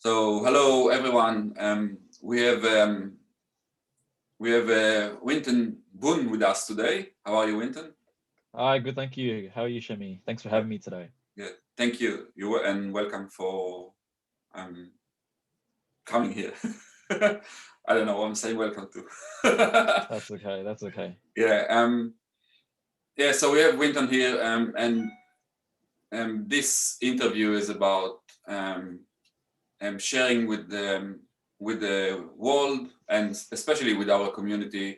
So hello everyone. We have Winston Boon with us today. How are you, Winston? Hi, good, thank you. How are you, Shemi? Thanks for having me today. Yeah, thank you. And welcome for um, coming here. I don't know what I'm saying. Welcome to. That's okay. That's okay. yeah. Yeah. So we have Winston here, and this interview is about sharing with the world and especially with our community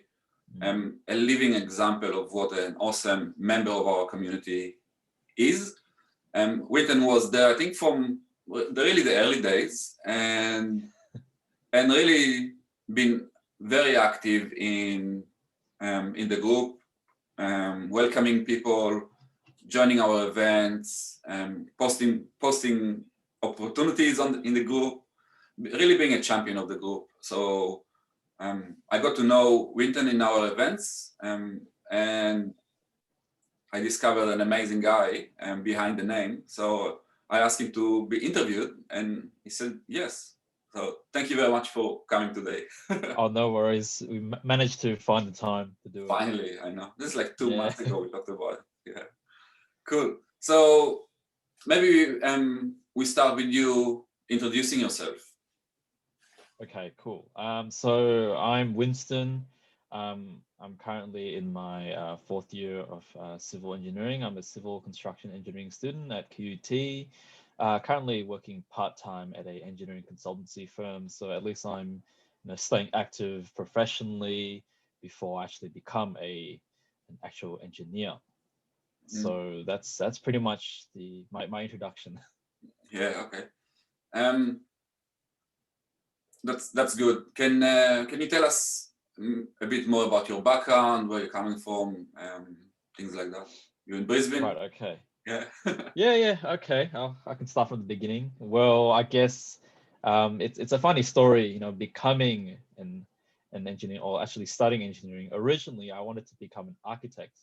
a living example of what an awesome member of our community is. Witten was there, I think, from really the early days, and really been very active in the group, welcoming people, joining our events, posting opportunities in the group, really being a champion of the group. So I got to know Winton in our events, and I discovered an amazing guy behind the name. So I asked him to be interviewed, and he said yes. So thank you very much for coming today. Oh, no worries. We managed to find the time to do it. Finally, I know. This is like 2 months Yeah. ago we talked about it. Yeah, cool. So maybe we start with you introducing yourself. Okay, cool. So I'm Winston. I'm currently in my fourth year of civil engineering. I'm a civil construction engineering student at QUT. Currently working part-time at a engineering consultancy firm. So at least I'm, staying active professionally before I actually become an actual engineer. Mm, So that's pretty much my introduction. yeah, okay. Um, that's good. Can you tell us a bit more about your background, where you're coming from, things like that? You're in Brisbane? Right, okay. Yeah. Yeah, okay. I can start from the beginning. Well, I guess it's a funny story, becoming an engineer or actually studying engineering. Originally, I wanted to become an architect.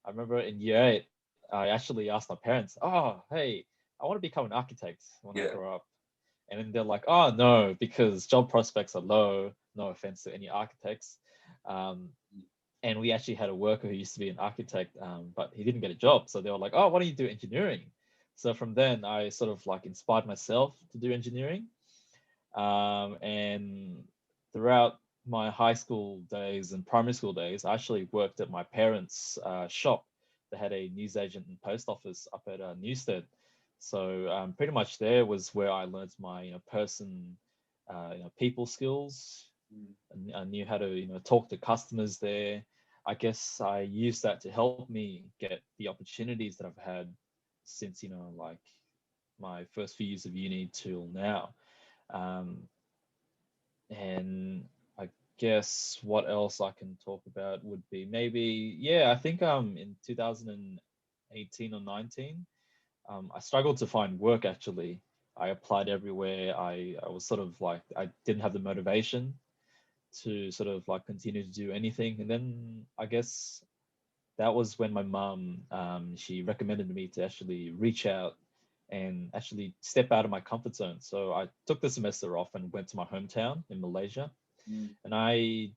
I remember in year eight, I actually asked my parents, "Oh, hey, I want to become an architect when I Yeah. grow up." And then they're like, "Oh, no, because job prospects are low." No offense to any architects. Um, and we actually had a worker who used to be an architect, but he didn't get a job. So they were like, "Oh, why don't you do engineering?" So from then, I sort of like inspired myself to do engineering. And throughout my high school days and primary school days, I actually worked at my parents' shop. They had a newsagent and post office up at Newstead. So pretty much there was where I learned my people skills. Mm. I knew how to talk to customers there. I guess I used that to help me get the opportunities that I've had since like my first few years of uni till now. Um, and I guess what else I can talk about would be maybe, yeah, I think in 2018 or 19, I struggled to find work actually. I applied everywhere. I was sort of like I didn't have the motivation to sort of like continue to do anything. And then I guess that was when my mum she recommended me to actually reach out and actually step out of my comfort zone. So I took the semester off and went to my hometown in Malaysia, Mm. and I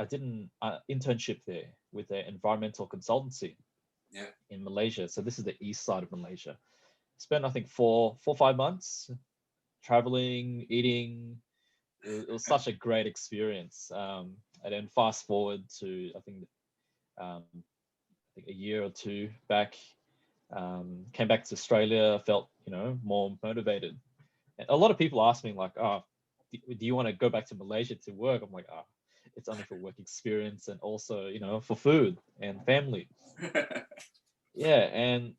did an internship there with an environmental consultancy Yeah. in Malaysia. So this is the east side of Malaysia. Spent I think 4 5 months traveling, eating. It was such a great experience. And then fast forward to I think a year or two back, came back to Australia, felt more motivated. And a lot of people ask me like, "Oh, do you want to go back to Malaysia to work?" I'm like, "Ah, it's only for work experience and also for food and family." Yeah, and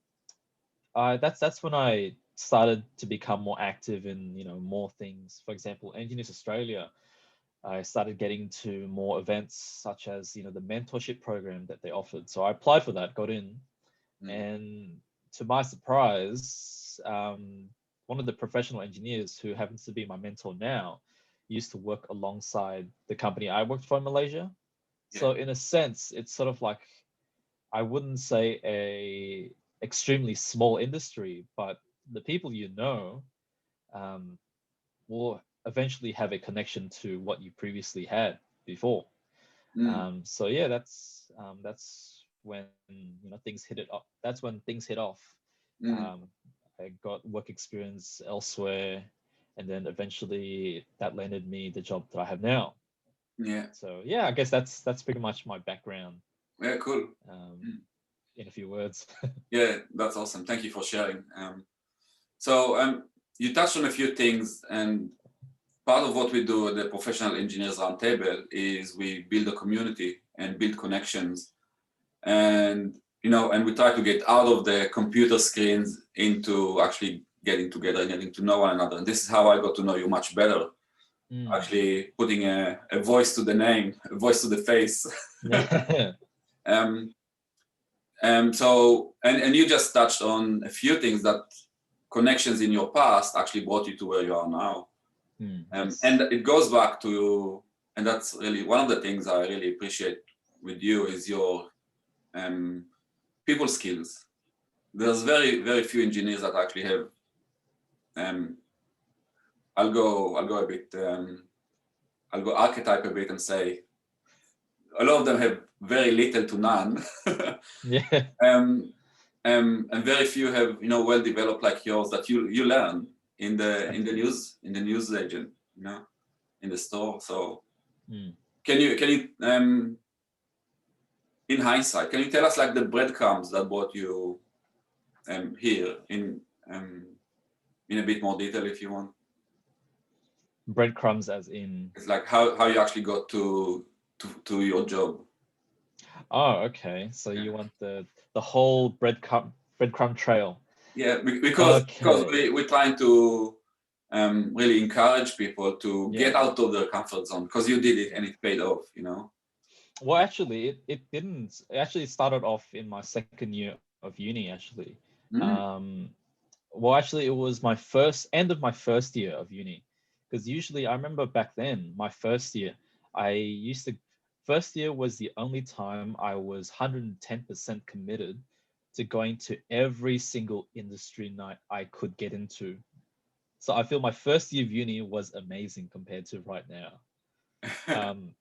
that's when I started to become more active in more things. For example, Engineers Australia. I started getting to more events such as the mentorship program that they offered. So I applied for that, got in, Mm. and to my surprise, one of the professional engineers who happens to be my mentor now used to work alongside the company I worked for in Malaysia. Yeah. So in a sense, it's sort of like I wouldn't say a extremely small industry, but the people um, will eventually have a connection to what you previously had before. Mm, So yeah, that's when things hit it up. That's when things hit off. mm, Um, I got work experience elsewhere, and then eventually that landed me the job that I have now. yeah, So yeah, I guess that's pretty much my background yeah, cool. um, Mm. in a few words. Yeah, that's awesome. Thank you for sharing. So you touched on a few things, and part of what we do at the Professional Engineers Roundtable is we build a community and build connections, and and we try to get out of the computer screens into actually getting together and getting to know one another. And this is how I got to know you much better. Mm. Actually, putting a voice to the name, a voice to the face. um, and you just touched on a few things that connections in your past actually brought you to where you are now. Yes. And it goes back to, and that's really one of the things I really appreciate with you is your um, people skills. There's very, very few engineers that actually have. Um, I'll go a bit. I'll go archetype a bit and say a lot of them have very little to none. Yeah. um, and very few have well developed like yours that you learn in the news agent, in the store. So Mm. can you in hindsight, can you tell us like the breadcrumbs that brought you here um, in a bit more detail if you want? Breadcrumbs, as in. It's like how you actually got to your job. Oh, okay. So Yeah, you want the whole breadcrumb trail. yeah, because Okay. we're trying to really encourage people to get Yeah. out of their comfort zone because you did it and it paid off. Well, actually, it didn't. It actually started off in my second year of uni, actually. Mm, Well, actually, it was my end of my first year of uni. Because usually, I remember back then, my first year, I used to, first year was the only time I was 110% committed to going to every single industry night I could get into. So I feel my first year of uni was amazing compared to right now. Um,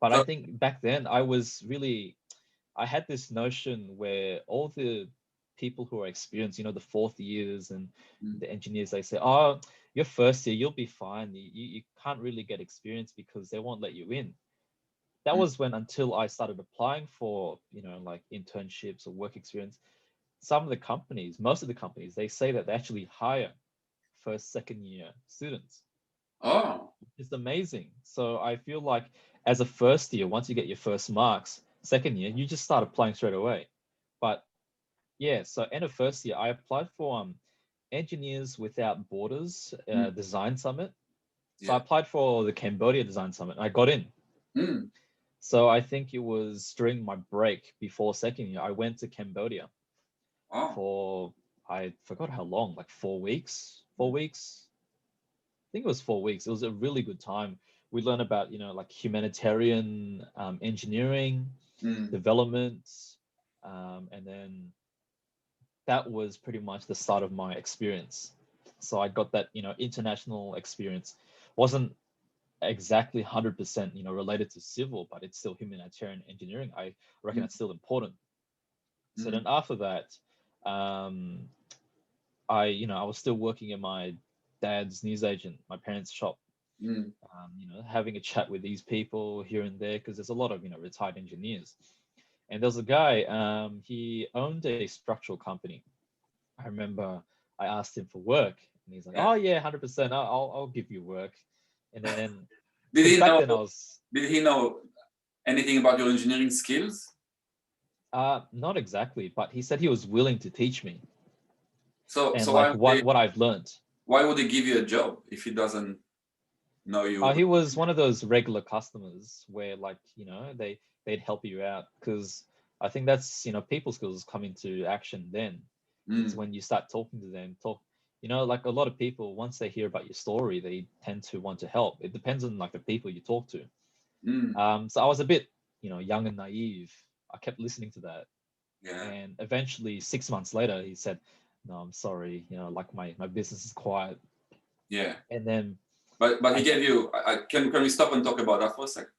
but I so think back then I had this notion where all the people who are experienced, the fourth years and mm, the engineers, they say, oh, your first year, you'll be fine. You can't really get experience because they won't let you in. That mm, was when until I started applying for, like internships or work experience, some of the companies, most of the companies, they say that they actually hire first, second year students. oh, It's amazing. So I feel like as a first year, once you get your first marks, second year, you just start applying straight away. But yeah, so end of first year, I applied for Engineers Without Borders mm, Design Summit. So I yeah, applied for the Cambodia Design Summit and I got in. mm, So I think it was during my break before second year, I went to Cambodia oh, for, I forgot how long, like 4 weeks, mm, 4 weeks. I think it was 4 weeks. It was a really good time. We learned about, like humanitarian engineering, mm, development, and then that was pretty much the start of my experience. So I got that, international experience. Wasn't exactly 100%, related to civil, but it's still humanitarian engineering. I reckon mm, that's still important. So mm, then after that, um, I was still working at my dad's newsagent, my parents' shop, mm, having a chat with these people here and there because there's a lot of retired engineers. And there was a guy, he owned a structural company. I remember I asked him for work, and he's like, yeah. "Oh yeah, 100%. I'll give you work." And then, Did because he back know? then I was Did he know anything about your engineering skills? not exactly, but he said he was willing to teach me So and so like what I've learned. why would he give you a job if he doesn't know you? He was one of those regular customers where like they'd help you out because I think that's people skills come into action then. It's Mm, when you start talking to them, like a lot of people once they hear about your story, they tend to want to help. It depends on like the people you talk to. mm, So I was a bit young and naive. I kept listening to that, yeah. and eventually 6 months later, he said, "No, I'm sorry. Like my business is quiet." Yeah. And then But he gave you. Can we stop and talk about that for a second?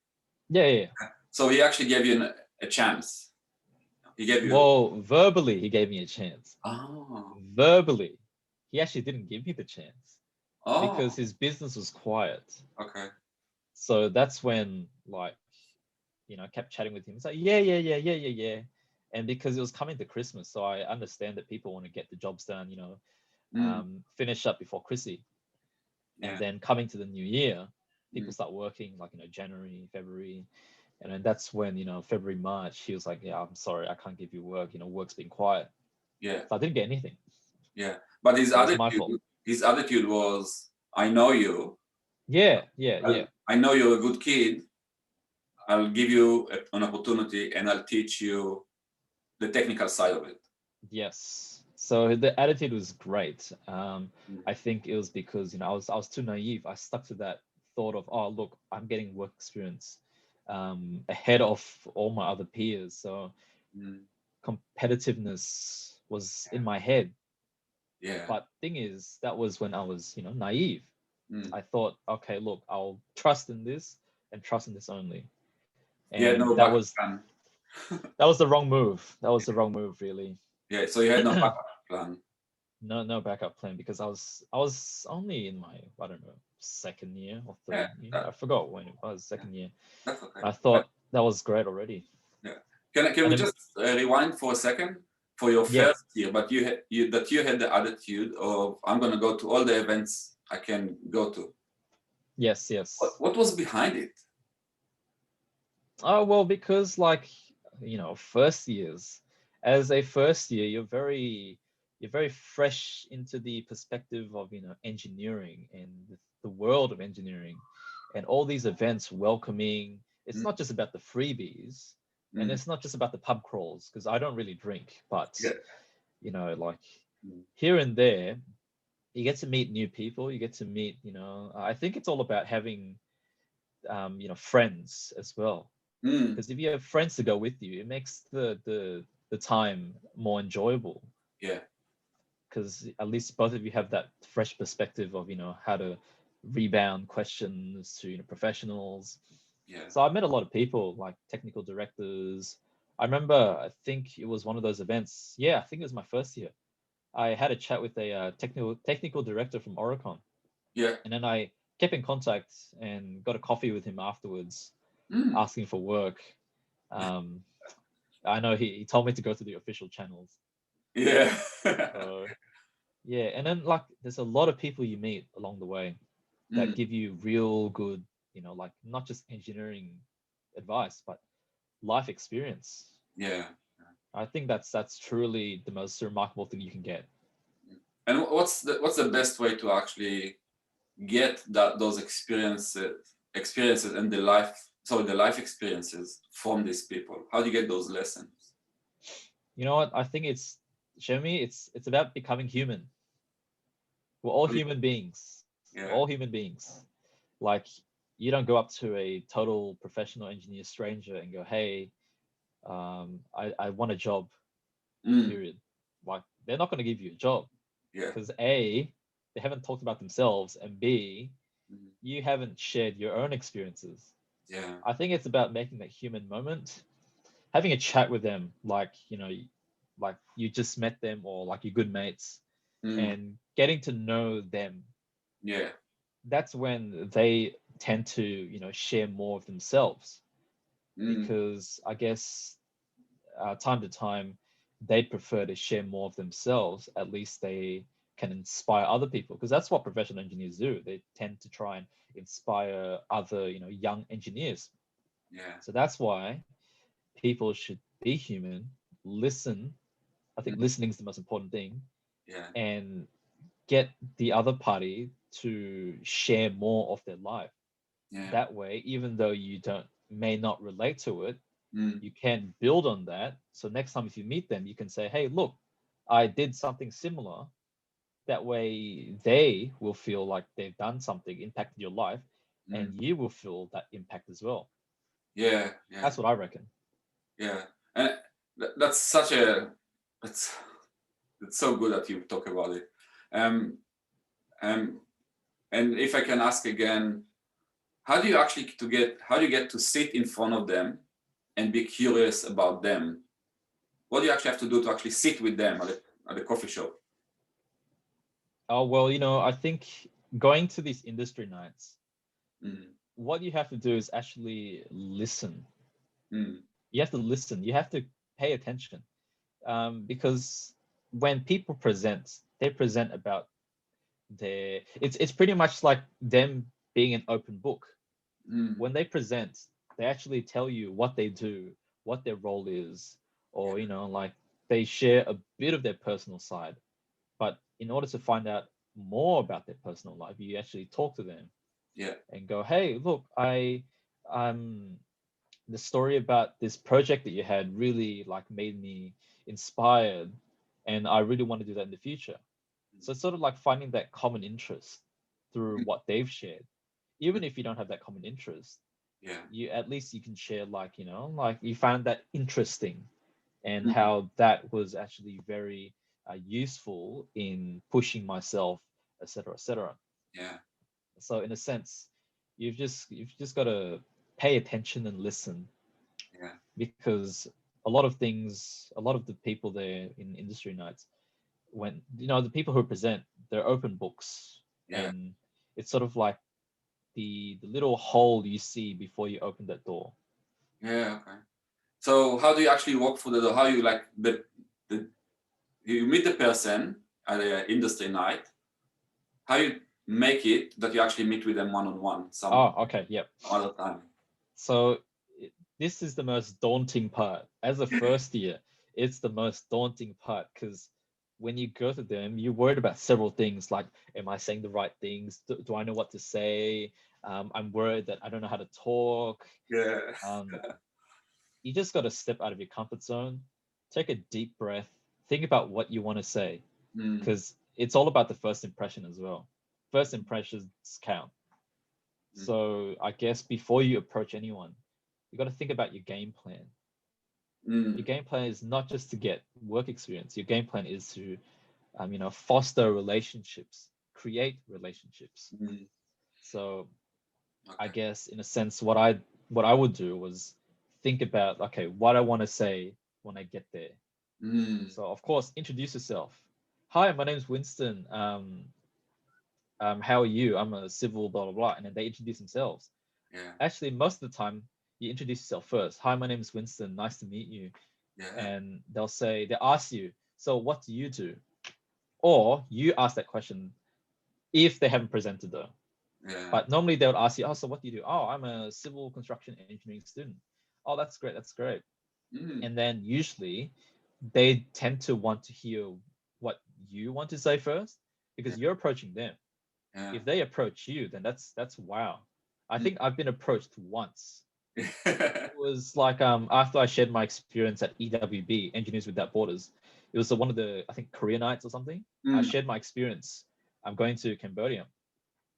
yeah. So he actually gave you a chance. He gave you. Well, verbally, he gave me a chance. Oh. Verbally, he actually didn't give me the chance because Oh. his business was quiet. Okay. So that's when, like, I kept chatting with him. It's like, yeah. And because it was coming to Christmas, so I understand that people want to get the jobs done, finish up before Chrissy. And Yeah. then coming to the new year, people Mm. start working like, January, February. And then that's when, February, March, he was like, yeah, I'm sorry, I can't give you work. Work's been quiet. Yeah. So I didn't get anything. Yeah. But So it's my fault. his attitude was, I know you. Yeah. I know you're a good kid. I'll give you an opportunity and I'll teach you the technical side of it. Yes. So the attitude was great. Mm. I think it was because, I was too naive. I stuck to that thought of, oh, look, I'm getting work experience ahead of all my other peers. So Mm. competitiveness was in my head. Yeah. But thing is, that was when I was, naive. Mm. I thought, okay, look, I'll trust in this and trust in this only. You had And no that backup was plan. the wrong move. That was the wrong move, really. Yeah. So you had no backup plan. No backup plan because I was only in my, I don't know, second year or Yeah. third year. I forgot when it was, second year. That's okay. I thought that was great already. Yeah. Can And we then just rewind for a second for your yeah, first year? But you had the attitude of, I'm gonna go to all the events I can go to. yes. What was behind it? Oh well, because like, first years, as a first year, you're very fresh into the perspective of, engineering and the world of engineering, and all these events welcoming. It's Mm. not just about the freebies, and Mm. it's not just about the pub crawls, because I don't really drink, but Yeah. like Mm. here and there, you get to meet new people. You get to meet, I think it's all about having, friends as well. Mm. Because if you have friends to go with you, it makes the time more enjoyable. Yeah. Because at least both of you have that fresh perspective of, how to rebound questions to, professionals. Yeah. So I met a lot of people like technical directors. I remember, I think it was one of those events. Yeah, I think it was my first year. I had a chat with a technical director from Oricon, Yeah. and then I kept in contact and got a coffee with him afterwards, Mm. asking for work. Um, I know he told me to go to the official channels. Yeah. So yeah, and then like there's a lot of people you meet along the way that Mm. give you real good, like not just engineering advice, but life experience. Yeah. I think that's truly the most remarkable thing you can get. And what's the best way to actually get those experiences and the life experiences from these people? How do you get those lessons? You know what? I think show me, it's about becoming human. We're all human beings. We're Yeah. all human beings. Like you don't go up to a total professional engineer stranger and go, hey, I want a job, Mm. period. Like they're not going to give you a job Yeah. because A, they haven't talked about themselves, and B, Mm. you haven't shared your own experiences. Yeah. I think it's about making that human moment, having a chat with them, like, like you just met them or like you're good mates, Mm. and getting to know them. Yeah. That's when they tend to, share more of themselves, Mm. because I guess time to time they'd prefer to share more of themselves. At least they can inspire other people, because that's what professional engineers do. They tend to try and inspire other, young engineers. Yeah. So that's why people should be human, listen. I think Mm. listening is the most important thing, Yeah. and get the other party to share more of their life. Yeah. That way, even though you may not relate to it, Mm. you can build on that. So next time if you meet them, you can say, hey, look, I did something similar. That way they will feel like they've done something, impacted your life, Mm. and you will feel that impact as well. Yeah. Yeah. That's what I reckon. Yeah. And that's such a it's it's so good that you talk about it. Um, um, And if I can ask again, how do you get to sit in front of them and be curious about them? What do you actually have to do to actually sit with them at the coffee shop? Oh, well, I think going to these industry nights, Mm, what you have to do is actually listen. mm, You have to listen. You have to pay attention, because when people present, they present about it's pretty much like them being an open book. mm, When they present, they actually tell you what they do, what their role is, or like they share a bit of their personal side. But in order to find out more about their personal life, you actually talk to them yeah. and go, "Hey, look, the story about this project that you had really like made me inspired, and I really want to do that in the future." So it's sort of like finding that common interest through Mm, what they've shared. mm, Even if you don't have that common interest, yeah. you at least you can share like, like you found that interesting, and Mm, how that was actually very useful in pushing myself, etc., etc. yeah. So in a sense, you've just got to pay attention and listen, Yeah. because a lot of the people there in industry nights, when the people who present, they're open books, Yeah. and it's sort of like the little hole you see before you open that door. Yeah. Okay. So how do you actually walk through the door? How you like the you meet the person at the industry night? How you make it that you actually meet with them one on one Oh, okay, yep. some other time? So this is the most daunting part. As a first year, it's the most daunting part, because when you go to them, you're worried about several things like, am I saying the right things? Do I know what to say? I'm worried that I don't know how to talk. Yeah. Um, you just got to step out of your comfort zone, take a deep breath, think about what you want to say, Mm, because it's all about the first impression as well. First impressions count. mm, So I guess before you approach anyone, you got to think about your game plan. Your mm, game plan is not just to get work experience. Your game plan is to, foster relationships, create relationships. mm. So I Okay. guess in a sense, what I would do was think about, okay, what I want to say when I get there. Mm, So of course, introduce yourself. Hi, my name's Winston. How are you? I'm a civil blah blah blah, and then they introduce themselves. yeah. Actually, most of the time, you introduce yourself first. Hi, my name is Winston. Nice to meet you. Yeah. And they'll ask you, so what do you do? Or you ask that question if they haven't presented though. Yeah. But normally they would ask you, oh, so what do you do? Oh, I'm a civil construction engineering student. Oh, that's great. That's great. Mm, And then usually they tend to want to hear what you want to say first, yeah. because you're approaching them. Yeah. If they approach you, then that's wow. I Mm. think I've been approached once. It was like after I shared my experience at EWB, Engineers Without Borders. It was one of the, I think, Korea nights or something. I Mm, shared my experience. I'm going to Cambodia,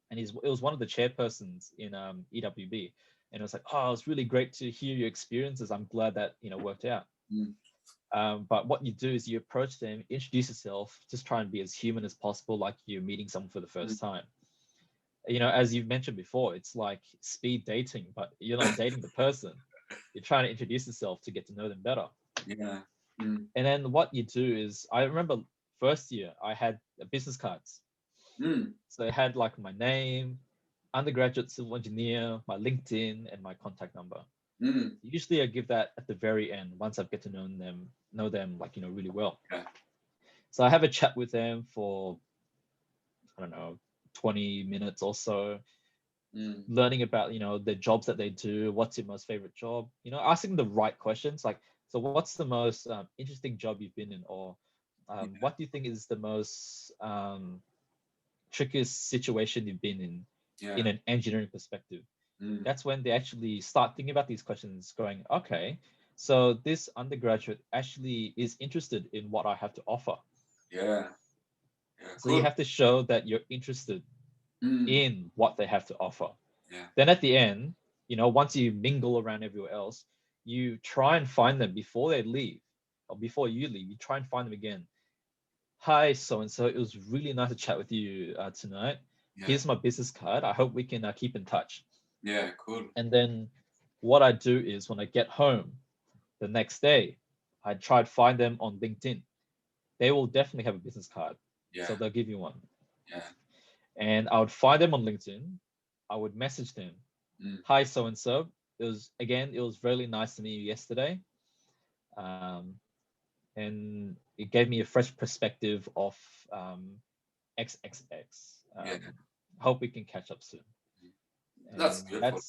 and it was one of the chairpersons in EWB, and it was like, oh, it's really great to hear your experiences. I'm glad that worked out. mm, But what you do is you approach them, introduce yourself, just try and be as human as possible, like you're meeting someone for the mm. first time. As you've mentioned before, it's like speed dating, but you're not dating the person. You're trying to introduce yourself to get to know them better. Yeah. Mm, And then what you do is, I remember first year I had business cards. mm, So they had like my name, undergraduate civil engineer, my LinkedIn, and my contact number. mm. Usually I give that at the very end once I get to know them like really well. Yeah. So I have a chat with them for, I don't know, 20 minutes or so, Mm, learning about the jobs that they do. What's your most favorite job? Asking the right questions, like, so what's the most interesting job you've been in, or yeah. what do you think is the most trickiest situation you've been in Yeah. an engineering perspective? Mm, That's when they actually start thinking about these questions, going, okay, so this undergraduate actually is interested in what I have to offer. yeah. Yeah. So you Cool. have to show that you're interested Mm, in what they have to offer. yeah. Then at the end, once you mingle around everywhere else, you try and find them before they leave, or before you leave. You try and find them again. Hi, so and so. It was really nice to chat with you tonight. Here's my business card. I hope we can keep in touch. Yeah, cool. And then what I do is when I get home the next day, I try to find them on LinkedIn. They will definitely have a business card. Yeah, So they'll give you one. yeah. And I would find them on LinkedIn. I would message them. Mm. Hi, so and so. It was really nice to meet you yesterday. And it gave me a fresh perspective of XXX. Yeah, Hope we can catch up soon. that's And beautiful.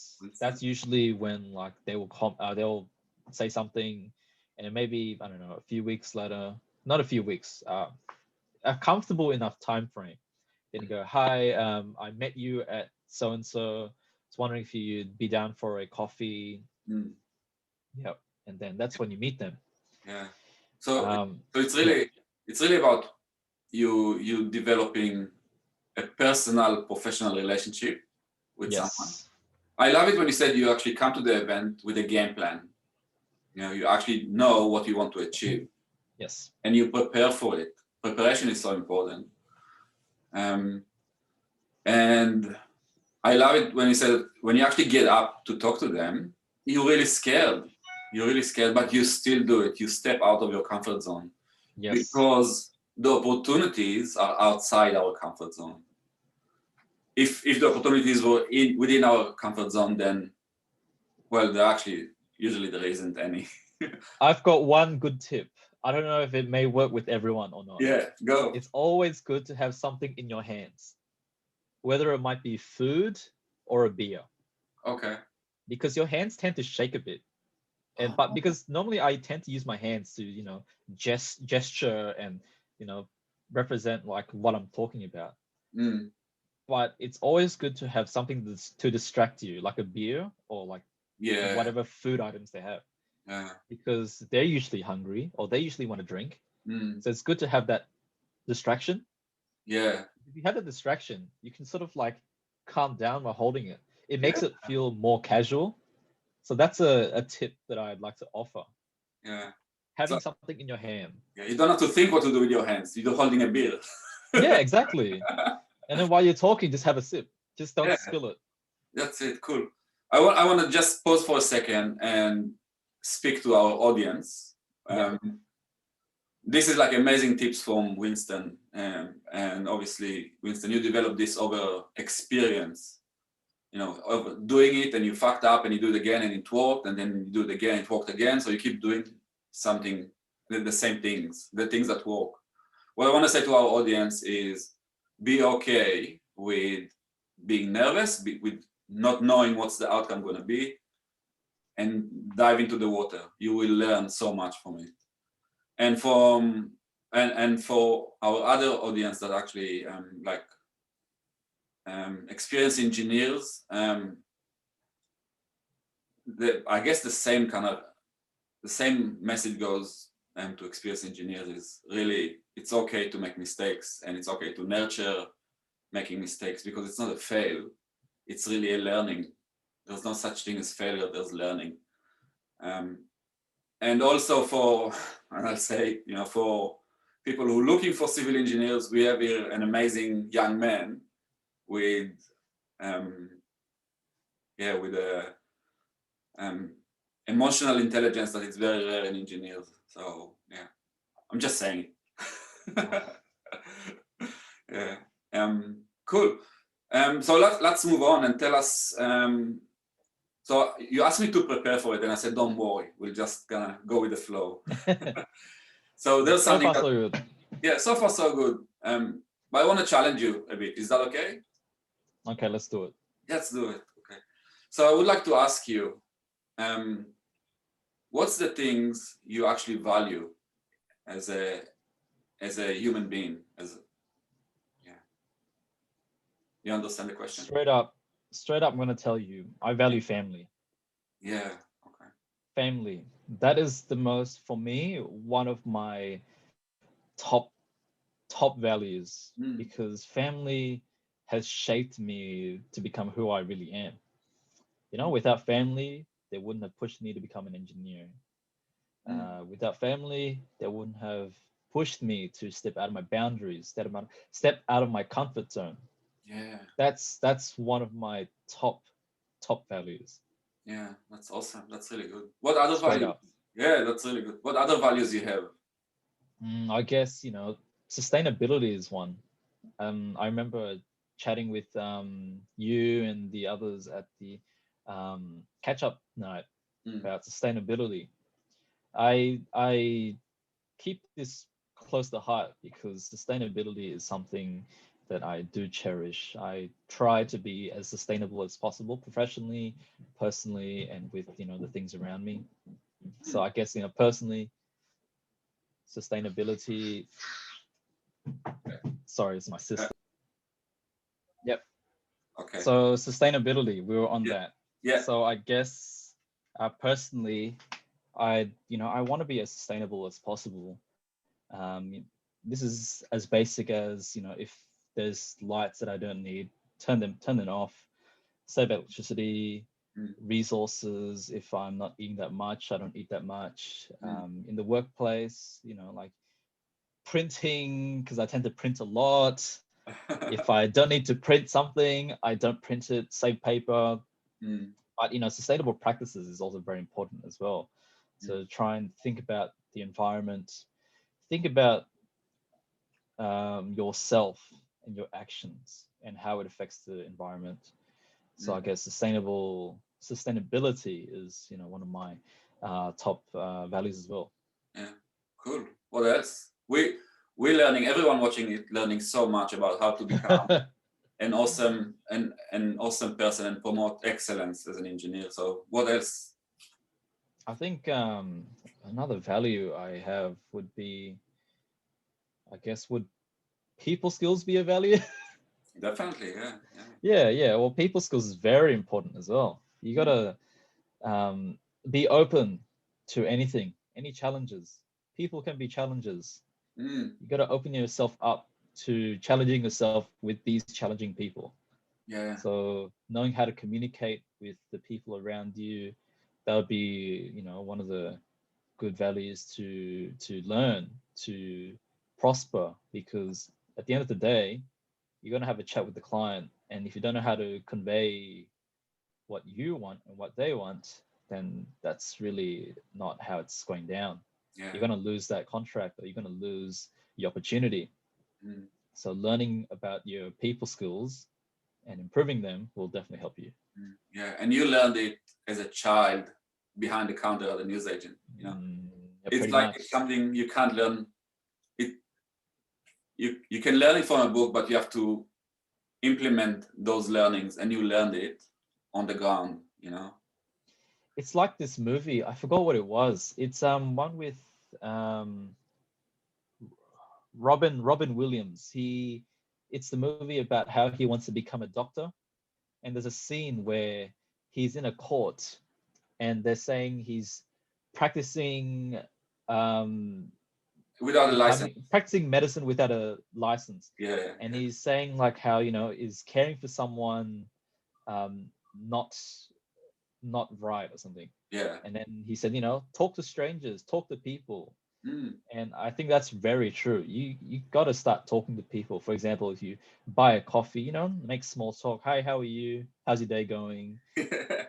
that's usually when like they'll say something, and then maybe I don't know a few weeks later, not a few weeks, a comfortable enough time frame. Then you go, hi, I met you at so and so. I was wondering if you'd be down for a coffee. Mm. Yep. And then that's when you meet them. Yeah. So, so Yeah. it's really about you developing a personal professional relationship with someone. Yes. I love it when you said you actually come to the event with a game plan. You know, you actually know what you want to achieve. Yes. And you prepare for it. Preparation is so important. And I love it when you said when you actually get up to talk to them, you're really scared. You're really scared, but you still do it. You step out of your comfort zone Yes. because the opportunities are outside our comfort zone. If the opportunities were within our comfort zone, then well, there actually usually there isn't any. I've got one good tip. I don't know if it may work with everyone or not. Yeah, go. It's always good to have something in your hands, whether it might be food or a beer, Okay. because your hands tend to shake a bit. But because normally I tend to use my hands to, gesture and, represent like what I'm talking about. Mm, But it's always good to have something to distract you, like a beer or like yeah. whatever food items they have, Yeah. because they're usually hungry or they usually want to drink. Mm, So it's good to have that distraction. yeah. If you have the distraction, you can sort of like calm down while holding it. It Yeah. makes it feel more casual. So that's a tip that I'd like to offer. Yeah. So Having something in your hand. yeah, you don't have to think what to do with your hands. You're holding a beer. Yeah, exactly. And then while you're talking, just have a sip. Just don't Yeah, spill it. that's it. Cool. I want to just pause for a second and speak to our audience. Yeah. This is like amazing tips from Winston, and obviously, Winston, you developed this over experience. You know, over doing it, and you fucked up, and you do it again, and it worked, and then you do it again, it worked again. So you keep doing something, the same things, the things that work. What I want to say to our audience is, be okay with being nervous, with not knowing what's the outcome going to be, and dive into the water. You will learn so much from it. And for our other audience that actually experienced engineers, I guess the same message goes to experienced engineers is really it's okay to make mistakes, and it's okay to nurture making mistakes, because it's not a fail, it's really a learning. There's no such thing as failure, there's learning. And also and I'll say, for people who are looking for civil engineers, we have here an amazing young man with a emotional intelligence that is very rare in engineers. So yeah, I'm just saying it. Yeah. Cool. So let's move on and tell us. So you asked me to prepare for it, and I said, "Don't worry, we'll just gonna go with the flow." So there's So something far, that, so good. yeah, so far so good. But I want to challenge you a bit. Is that okay? Okay, let's do it. Let's do it. Okay. So I would like to ask you, what's the things you actually value as a human being? Yeah, you understand the question? Straight up, I'm gonna tell you, I value family. Yeah. Okay. Family. That is the most, for me, one of my top values, Mm, because family has shaped me to become who I really am. Without family, they wouldn't have pushed me to become an engineer. mm, Without family, they wouldn't have pushed me to step out of my boundaries, step out of my comfort zone. Yeah. That's one of my top values. Yeah. That's awesome. That's really good. What other Straight values? up. Yeah, that's really good. What other values you have? I guess, sustainability is one. I remember chatting with you and the others at the catch up night Mm. about sustainability. I keep this close to heart because sustainability is something that I do cherish. I try to be as sustainable as possible, professionally, personally, and with the things around me. So I guess personally, sustainability. Sorry, it's my Uh, sister. Yep. okay. So sustainability, we were on Yeah. that. Yeah. So I guess personally, I want to be as sustainable as possible. This is as basic as if there's lights that I don't need, turn them off, save electricity, Mm. resources. If I'm not eating that much, I don't eat that much. Mm. In the workplace, like printing, because I tend to print a lot. If I don't need to print something, I don't print it, save paper. Mm. But sustainable practices is also very important as well. Mm. So try and think about the environment, think about yourself and your actions and how it affects the environment. So I Mm. guess sustainability is one of my top values as well. Yeah. Cool. What else? We're learning. Everyone watching it learning so much about how to become an awesome person and promote excellence as an engineer. So what else? I think another value I have would be, I guess, would people skills be a value? Definitely. Yeah. Yeah. Yeah. Well, people skills is very important as well. You Mm. gotta um, be open to anything, any challenges. People can be challenges. Mm. You gotta open yourself up to challenging yourself with these challenging people. Yeah. So knowing how to communicate with the people around you, that would be, one of the good values to learn, to prosper, because at the end of the day, you're gonna have a chat with the client, and if you don't know how to convey what you want and what they want, then that's really not how it's going down. Yeah. You're gonna lose that contract, or you're gonna lose the opportunity. Mm. So learning about your people skills and improving them will definitely help you. Mm. Yeah. And you learned it as a child behind the counter at a newsagent. Mm, yeah, It's pretty like much. it's something you can't learn. It you can learn it from a book, but you have to implement those learnings, and you learned it on the ground. It's like this movie. I forgot what it was. It's one with um Robin Williams. It's the movie about how he wants to become a doctor, and there's a scene where he's in a court and they're saying he's practicing Without a license. practicing medicine without a license, Yeah. and Yeah. he's saying like how is caring for someone um not right or something. Yeah. And then he said, talk to strangers, talk to people. Mm. And I think that's very true. You got to start talking to people. For example, if you buy a coffee, make small talk. Hi, how are you? How's your day going?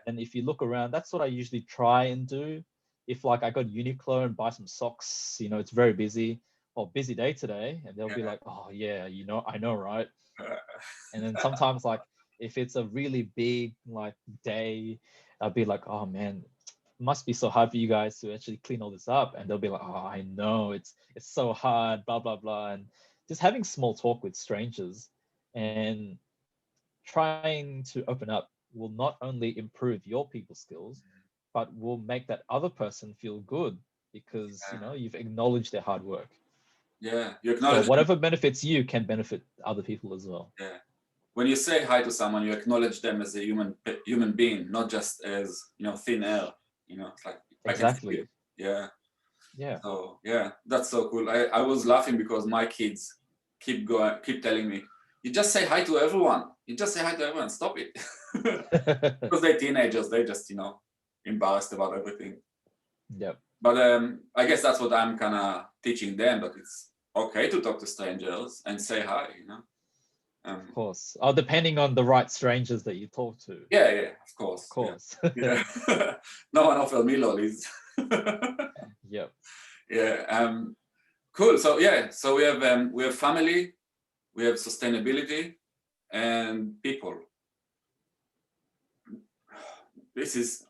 And if you look around, that's what I usually try and do. If like I go to Uniqlo and buy some socks, it's very busy or busy day today, and they'll be Yeah. like, oh yeah, I know, right? And then sometimes like if it's a really big like day, I'll be like, oh man, it must be so hard for you guys to actually clean all this up. And they'll be like, oh, I know it's so hard, blah blah blah. And just having small talk with strangers and trying to open up will not only improve your people skills, but will make that other person feel good because Yeah. you've acknowledged their hard work. Yeah. You So acknowledge them. whatever benefits you can benefit other people as well. Yeah. When you say hi to someone, you acknowledge them as a human being, not just as thin air. It's like I can see you. Exactly. Yeah. Yeah. So yeah, that's so cool. I was laughing because my kids keep telling me, you just say hi to everyone. You just say hi to everyone. Stop it. Because they're teenagers, they just embarrassed about everything. Yep. But I guess that's what I'm kind of teaching them, that it's okay to talk to strangers and say hi. Of course. Oh, depending on the right strangers that you talk to. Yeah, yeah, of course. Of course. Yeah. No one offered me lollies. Yep. Yeah. Cool. So yeah, so we have family, we have sustainability, and people. This is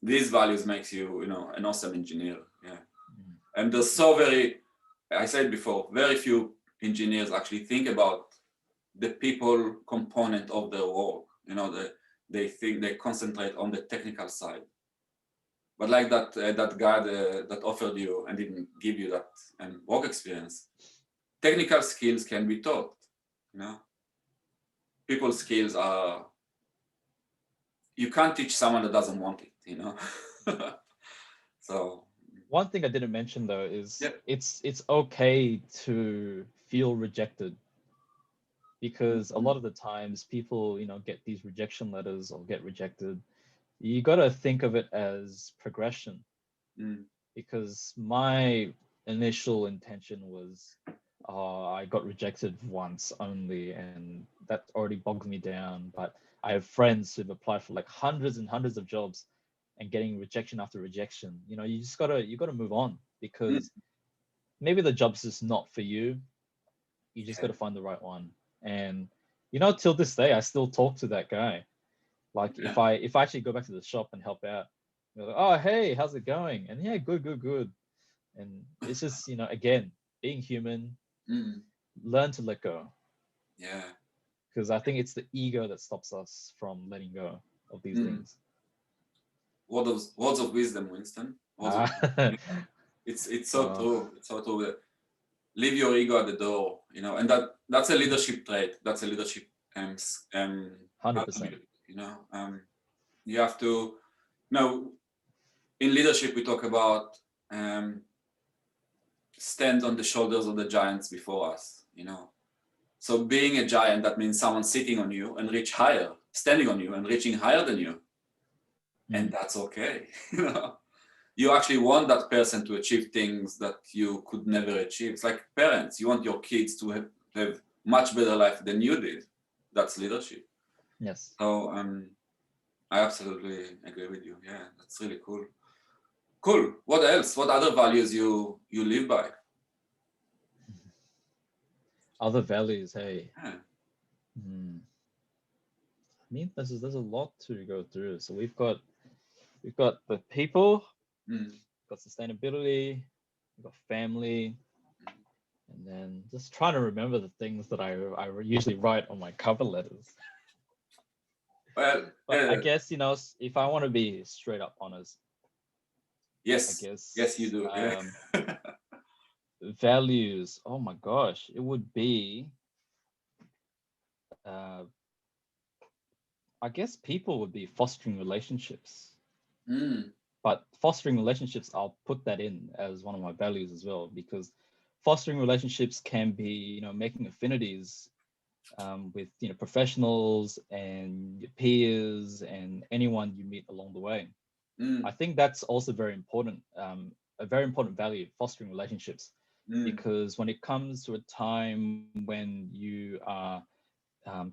these values makes you, an awesome engineer. Yeah. Mm. And there's I said before, very few engineers actually think about the people component of their work. They concentrate on the technical side. But like that guy that offered you and didn't give you that work experience, technical skills can be taught. People skills are, you can't teach someone that doesn't want it. So One thing I didn't mention though is yeah. it's okay to feel rejected, because a lot of the times people, get these rejection letters or get rejected. You got to think of it as progression, Mm. because my initial intention was, I got rejected once only, and that already bogged me down. But I have friends who've applied for like hundreds and hundreds of jobs and getting rejection after rejection. You gotta move on, Mm. because maybe the job's just not for you. You just Yeah. gotta find the right one. And till this day, I still talk to that guy. Like Yeah. if I actually go back to the shop and help out, like, oh hey, how's it going? And yeah, good. And it's just, again, being human, Mm. learn to let go. Yeah. Because I think it's the ego that stops us from letting go of these Mm. things. Words of wisdom, Winston. Ah, It's so uh, true. It's so true. Leave your ego at the door, and that's a leadership trait. That's a leadership 100%. attribute. You have to. In leadership, we talk about stand on the shoulders of the giants before us. So being a giant, that means someone sitting on you and reach higher, standing on you and reaching higher than you, and that's okay. You actually want that person to achieve things that you could never achieve. It's like parents. You want your kids to have much better life than you did. That's leadership. Yes. So I absolutely agree with you. Yeah, that's really cool. Cool. What else? What other values you live by? Other values, hey. Yeah. I mean, there's a lot to go through. So we've got the people, Mm. got sustainability, we've got family, and then just trying to remember the things that I usually write on my cover letters. Well, But I guess, if I want to be straight up honest, yes, I guess, yes, you do. Yeah. values, oh my gosh, it would be, I guess people would be fostering relationships. Mm. But fostering relationships, I'll put that in as one of my values as well, because fostering relationships can be, making affinities with, professionals and your peers and anyone you meet along the way. Mm. I think that's also very important, a very important value, fostering relationships, Mm. because when it comes to a time when you are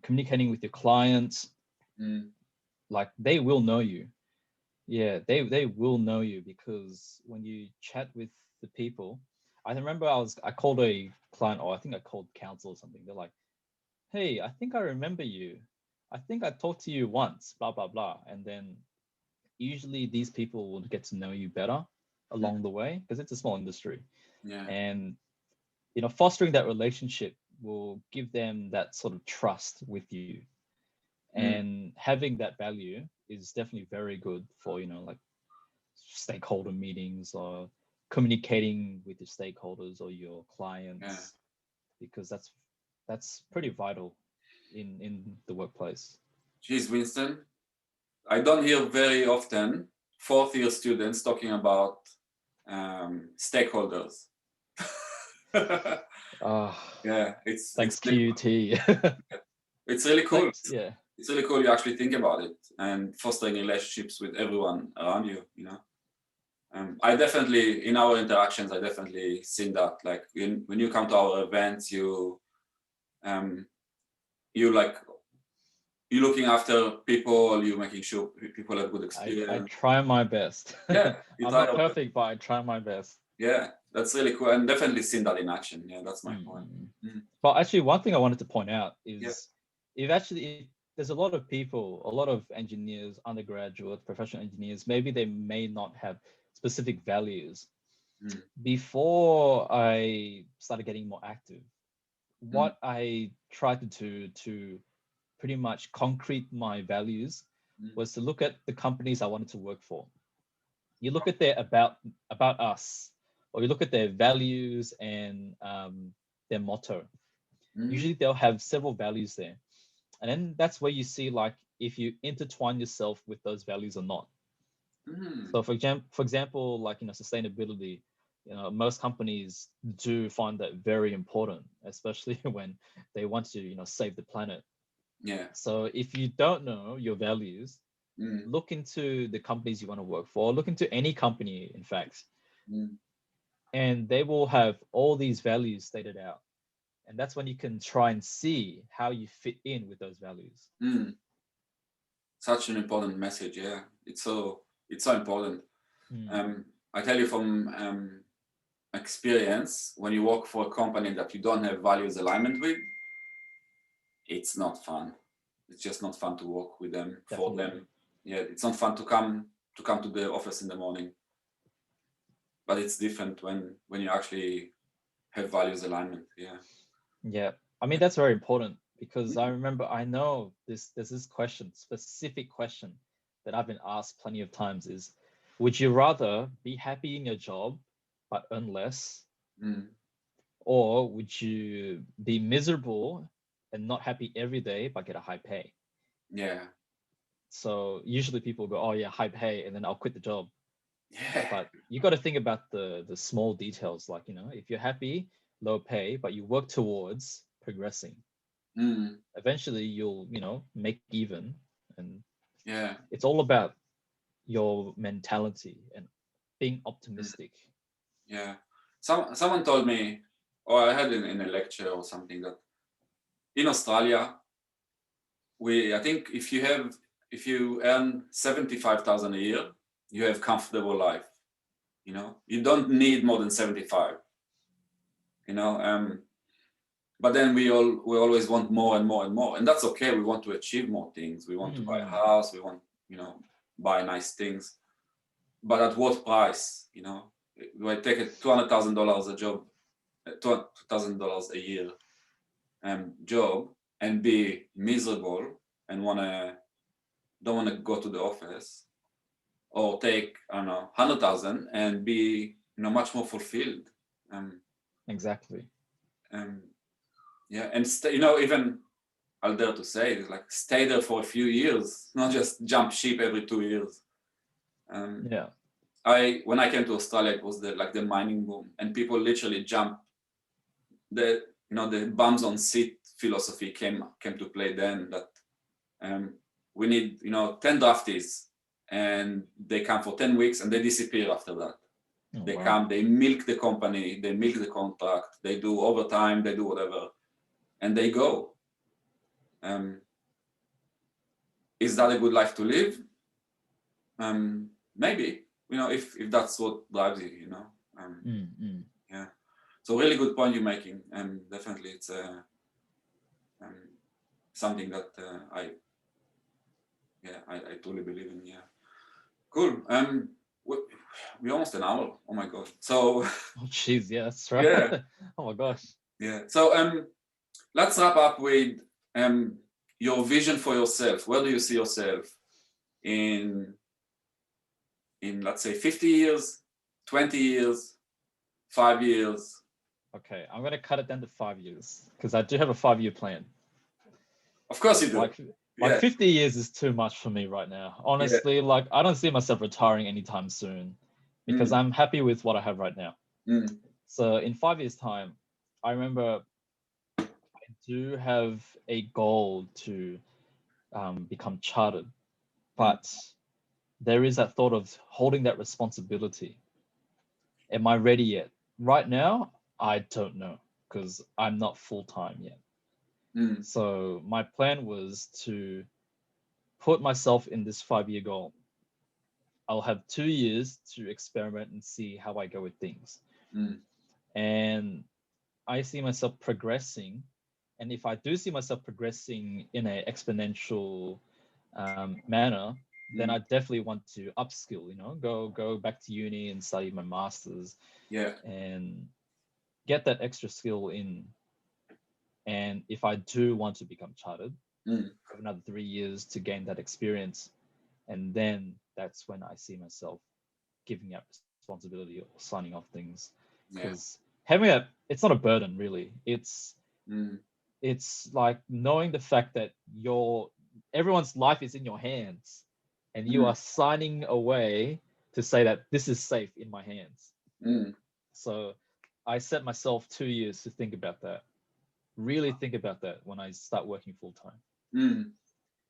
communicating with your clients, Mm. like they will know you. Yeah, they will know you, because when you chat with the people, I remember I called a client, or I think I called counsel or something. They're like, hey, I think I remember you. I think I talked to you once, blah, blah, blah. And then usually these people will get to know you better Mm. along the way, because it's a small industry. Yeah. And, fostering that relationship will give them that sort of trust with you. Mm. And having that value is definitely very good for, like stakeholder meetings or communicating with your stakeholders or your clients, Yeah. because that's pretty vital in the workplace. Geez, Winston, I don't hear very often fourth-year students talking about stakeholders. Yeah, Thanks, really, QT. it's really cool. Thanks, yeah. It's really cool you actually think about it and fostering relationships with everyone around you. I definitely, in our interactions, I definitely seen that. Like when you come to our events, you you like you looking after people, you making sure people have good I experience. try my best. Yeah, you I'm try not your best. perfect, but I try my best. Yeah, that's really cool, and definitely seen that in action. Yeah, that's my point. Mm. But actually, one thing I wanted to point out Yeah. is if there's a lot of people, a lot of engineers, undergraduate, professional engineers, maybe they may not have specific values. Mm. Before I started getting more active, Mm. what I tried to do to pretty much concrete my values Mm. was to look at the companies I wanted to work for. You look at their about us, or you look at their values and their motto. Mm. Usually they'll have several values there, and then that's where you see like if you intertwine yourself with those values or not. Mm. So for example, like sustainability, most companies do find that very important, especially when they want to save the planet. Yeah. So if you don't know your values, Mm. look into the companies you want to work for, look into any company, in fact, Mm. and they will have all these values stated out. And that's when you can try and see how you fit in with those values. Mm. Such an important message. Yeah, it's so important. Mm, I tell you from experience, when you work for a company that you don't have values alignment with, it's not fun. It's just not fun to work with them, for definitely. them. Yeah, it's not fun to come to the office in the morning. But it's different when you actually have values alignment. Yeah. Yeah. I mean, that's very important because I know there's this specific question that I've been asked plenty of times is, would you rather be happy in your job but earn less, Mm. or would you be miserable and not happy every day but get a high pay? Yeah. So usually people go, oh yeah, high pay, and then I'll quit the job. Yeah. But you got to think about the small details, like if you're happy, low pay, but you work towards progressing, Mm. eventually you'll make even. And Yeah. it's all about your mentality and being Mm. optimistic. Yeah. Someone told me, or I had in a lecture or something, that in Australia, I think if you earn 75,000 a year, you have comfortable life. You don't need more than 75. You know, but then we always want more and more and more, and that's okay. We want to achieve more things. We want to buy a Mm, house. We want buy nice things, but at what price? Do I take a $200,000 a job, $2,000 a year job, and be miserable and don't want to go to the office, or take, I don't know, 100,000 and be much more fulfilled? exactly. Um, yeah, and even I'll dare to say it, like, stay there for a few years, not just jump ship every 2 years. Yeah. When I came to Australia, it was the mining boom, and people literally jumped. The bums on seat philosophy came to play then. That we need 10 draftees, and they come for 10 weeks and they disappear after that. Oh, They wow. come, they milk the company, they milk the contract, they do overtime, they do whatever, and they go. Is that a good life to live? Maybe, if that's what drives you. Yeah. So really good point you're making, and definitely it's something that I truly believe in. Yeah. Cool. We're almost an hour. Oh my god. So Oh jeez, yeah, that's right. yeah, Oh my gosh. yeah. So let's wrap up with your vision for yourself. Where do you see yourself in let's say 50 years, 20 years, 5 years? Okay, I'm gonna cut it down to 5 years because I do have a 5-year plan. Of course you do. Like Yeah. 50 years is too much for me right now. Honestly, like I don't see myself retiring anytime soon because I'm happy with what I have right now. So in 5 years' time, I remember I do have a goal to become chartered, but there is that thought of holding that responsibility. Am I ready yet? Right now, I don't know because I'm not full time yet. So my plan was to put myself in this 5-year goal. I'll have 2 years to experiment and see how I go with things. And I see myself progressing. And if I do see myself progressing in an exponential manner, then I definitely want to upskill, go back to uni and study my master's and get that extra skill in. And if I do want to become chartered, I have another 3 years to gain that experience. And then that's when I see myself giving up responsibility or signing off things. Because having that, it's not a burden really. It's like knowing the fact that everyone's life is in your hands and you are signing away to say that this is safe in my hands. So I set myself 2 years to think about that. Really think about that when I start working full time.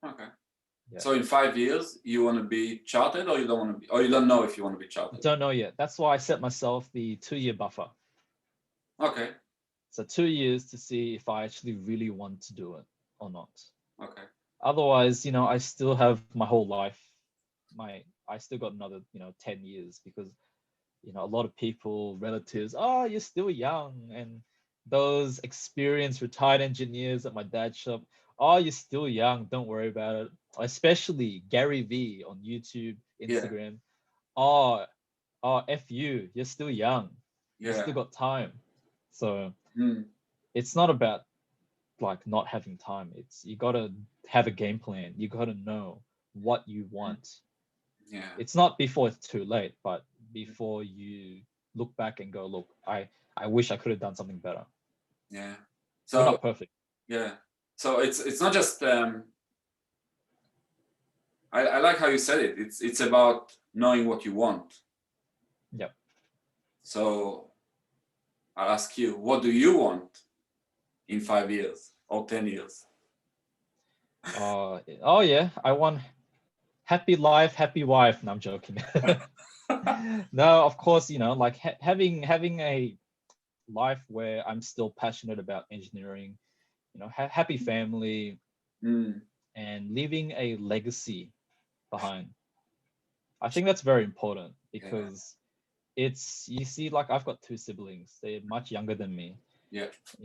Okay. Yeah. So in 5 years, you want to be chartered, or you don't want to be, or you don't know if you want to be chartered? Don't know yet. That's why I set myself the 2-year buffer. Okay. So 2 years to see if I actually really want to do it or not. Okay. Otherwise, I still have my whole life. I still got another, 10 years because, a lot of people, relatives, oh, you're still young. And those experienced retired engineers at my dad's shop, oh, you're still young. Don't worry about it. Especially Gary V on YouTube, Instagram. Oh, F you, you're still young. You still got time. So it's not about like not having time. It's you got to have a game plan. You got to know what you want. It's not before it's too late, but before you look back and go, look, I wish I could have done something better. So we're not perfect. So it's not just I like how you said it. It's about knowing what you want. Yep. So I'll ask you, what do you want in 5 years or 10 years? Oh yeah, I want happy life, happy wife. No, I'm joking. No, of course, like having a life where I'm still passionate about engineering, happy family, and leaving a legacy behind. I think that's very important because you see, like I've got 2 siblings. They're much younger than me.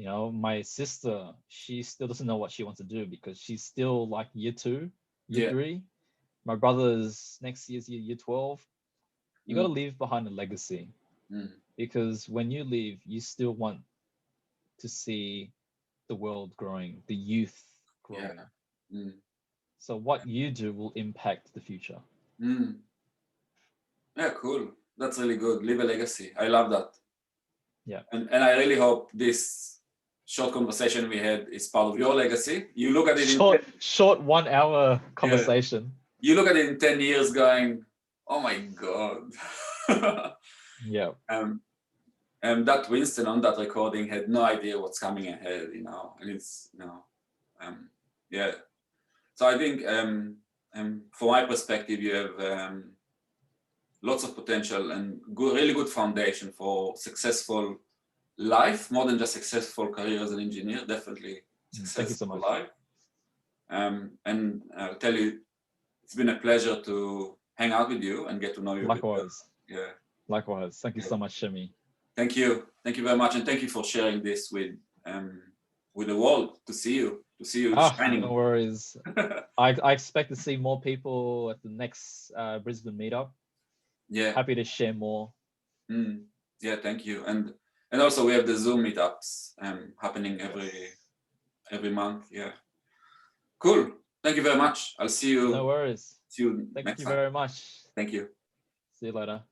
My sister, she still doesn't know what she wants to do because she's still like year 2, year 3. My brother's next year's year 12. You got to leave behind a legacy because when you leave, you still want to see the world growing, the youth growing. So what you do will impact the future. Yeah, cool. That's really good. Leave a legacy. I love that. Yeah. And I really hope this short conversation we had is part of your legacy. You look at it short 1 hour conversation. You look at it in 10 years going, oh my God. And that Winston on that recording had no idea what's coming ahead, and it's, So I think from my perspective, you have lots of potential and really good foundation for successful life, more than just successful career as an engineer, definitely successful life. And I'll tell you, it's been a pleasure to hang out with you and get to know you. Likewise. Likewise. Thank you so much, Shemi. Thank you. Thank you very much. And thank you for sharing this with the world to see you shining. No worries. I expect to see more people at the next Brisbane meetup. Happy to share more. Thank you. And also we have the Zoom meetups happening every month. Cool. Thank you very much. I'll see you. No worries. See you Thank next you time. very much. Thank you. See you later.